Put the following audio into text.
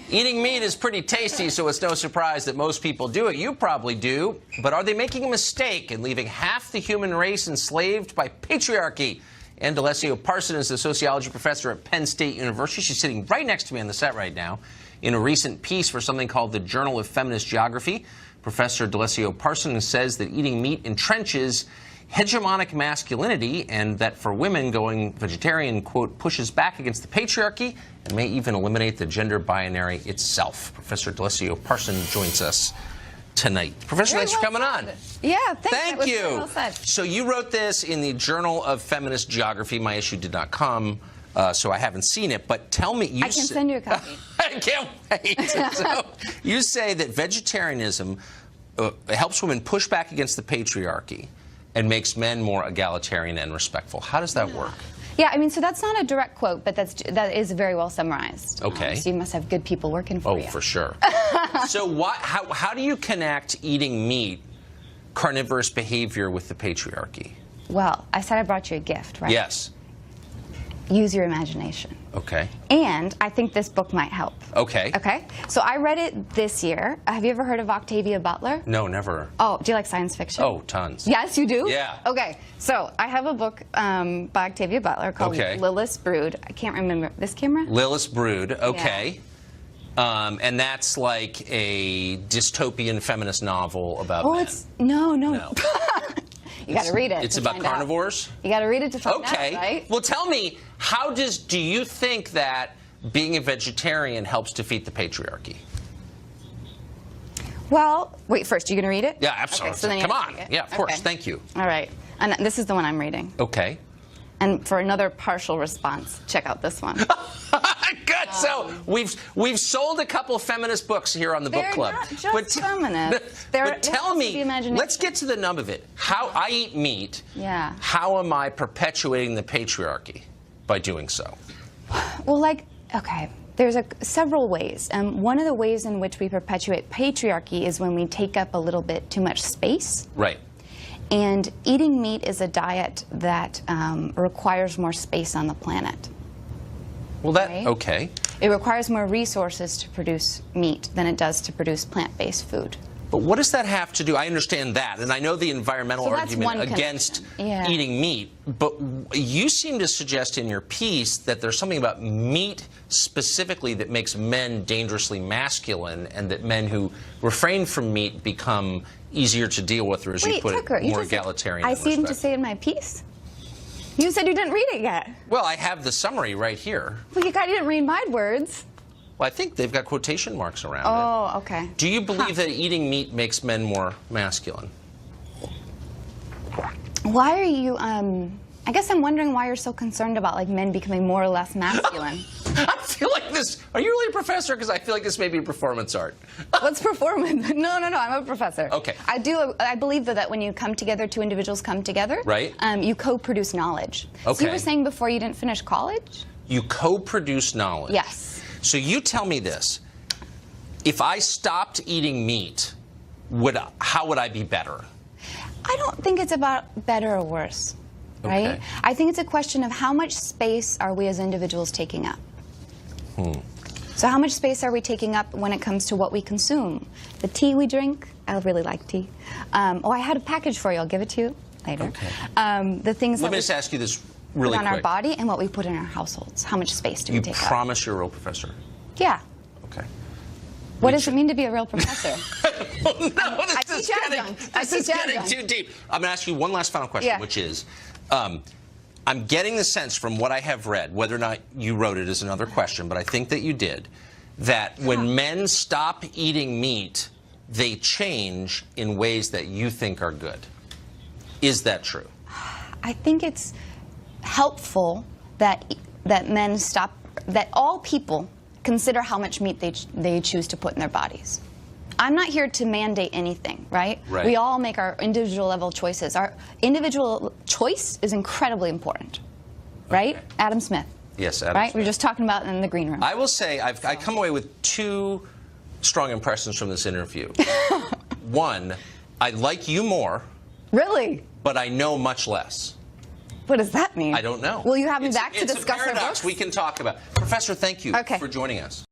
Eating meat is pretty tasty, so it's no surprise that most people do it. You probably do. But are they making a mistake in leaving half the human race enslaved by patriarchy? Ann D'Alessio Parson is a sociology professor at Penn State University. She's sitting right next to me on the set right now. In a recent piece for something called the Journal of Feminist Geography, Professor D'Alessio Parson says that eating meat entrenches hegemonic masculinity, and that for women, going vegetarian, quote, pushes back against the patriarchy and may even eliminate the gender binary itself. Professor D'Alessio Parson joins us tonight. Professor, thanks for coming on. Yeah, thanks. Thank you. Well said. So you wrote this in the Journal of Feminist Geography. My issue did not come, so I haven't seen it. But tell me, I can send you a copy. I can't wait. So you say that vegetarianism helps women push back against the patriarchy and makes men more egalitarian and respectful. How does that work? Yeah, I mean, so that's not a direct quote, but that is very well summarized. Okay. So you must have good people working for you. Oh, for sure. So how do you connect eating meat, carnivorous behavior, with the patriarchy? Well, I said I brought you a gift, right? Yes. Use your imagination. Okay. And I think this book might help. Okay. Okay? So I read it this year. Have you ever heard of Octavia Butler? No, never. Oh, do you like science fiction? Oh, tons. Yes, you do? Yeah. Okay. So I have a book by Octavia Butler called Lilith's Brood. I can't remember. This camera? Lilith's Brood. Okay. Yeah. And that's like a dystopian feminist novel about men. It's no. You got to read it. It's about carnivores? You got to read it to find out, right? Well, tell me, do you think that being a vegetarian helps defeat the patriarchy? Well, wait, first, you going to read it? Yeah, absolutely. Okay, so then come on. Yeah, of course. Thank you. All right. And this is the one I'm reading. Okay. And for another partial response, check out this one. Good. So we've sold a couple feminist books here on the book club. They're not just feminist. But tell me, let's get to the nub of it. How I eat meat. Yeah. How am I perpetuating the patriarchy by doing so? Well, okay. There's several ways. One of the ways in which we perpetuate patriarchy is when we take up a little bit too much space. Right. And eating meat is a diet that requires more space on the planet. Well, okay. It requires more resources to produce meat than it does to produce plant-based food. But what does that have to do? I understand that, and I know the environmental argument against eating meat, but you seem to suggest in your piece that there's something about meat specifically that makes men dangerously masculine, and that men who refrain from meat become easier to deal with, or as you put it, more egalitarian. I seem to say in my piece. You said you didn't read it yet. Well, I have the summary right here. Well, you didn't read my words. Well, I think they've got quotation marks around it. Oh, okay. Do you believe that eating meat makes men more masculine? Why are you, I guess I'm wondering why you're so concerned about, men becoming more or less masculine. I feel like this, are you really a professor? Because I feel like this may be performance art. What's performance? No, I'm a professor. Okay. I believe that when you come together, two individuals come together, right? You co-produce knowledge. Okay. So you were saying before you didn't finish college? You co-produce knowledge. Yes. So you tell me this. If I stopped eating meat, how would I be better? I don't think it's about better or worse, right? Okay. I think it's a question of how much space are we as individuals taking up. So how much space are we taking up when it comes to what we consume? The tea we drink, I really like tea. Oh, I had a package for you. I'll give it to you later. Okay. The things Let me just ask you this really put on quick. our body and what we put in our households. How much space do we take up? You promise you're a real professor? Yeah. Okay. What does it mean to be a real professor? No, this is getting too deep. I'm going to ask you one last final question, which is, I'm getting the sense from what I have read, whether or not you wrote it is another question, but I think that you did, that when men stop eating meat, they change in ways that you think are good. Is that true? I think it's helpful that men stop, that all people consider how much meat they choose to put in their bodies. I'm not here to mandate anything, right? We all make our individual level choices. Our individual choice is incredibly important, right? Adam Smith. Yes, Adam Smith. We were just talking about it in the green room. I will say I come away with two strong impressions from this interview. One, I like you more. Really? But I know much less. What does that mean? I don't know. Will you have me back to discuss our books? It's a paradox we can talk about. Professor, thank you for joining us.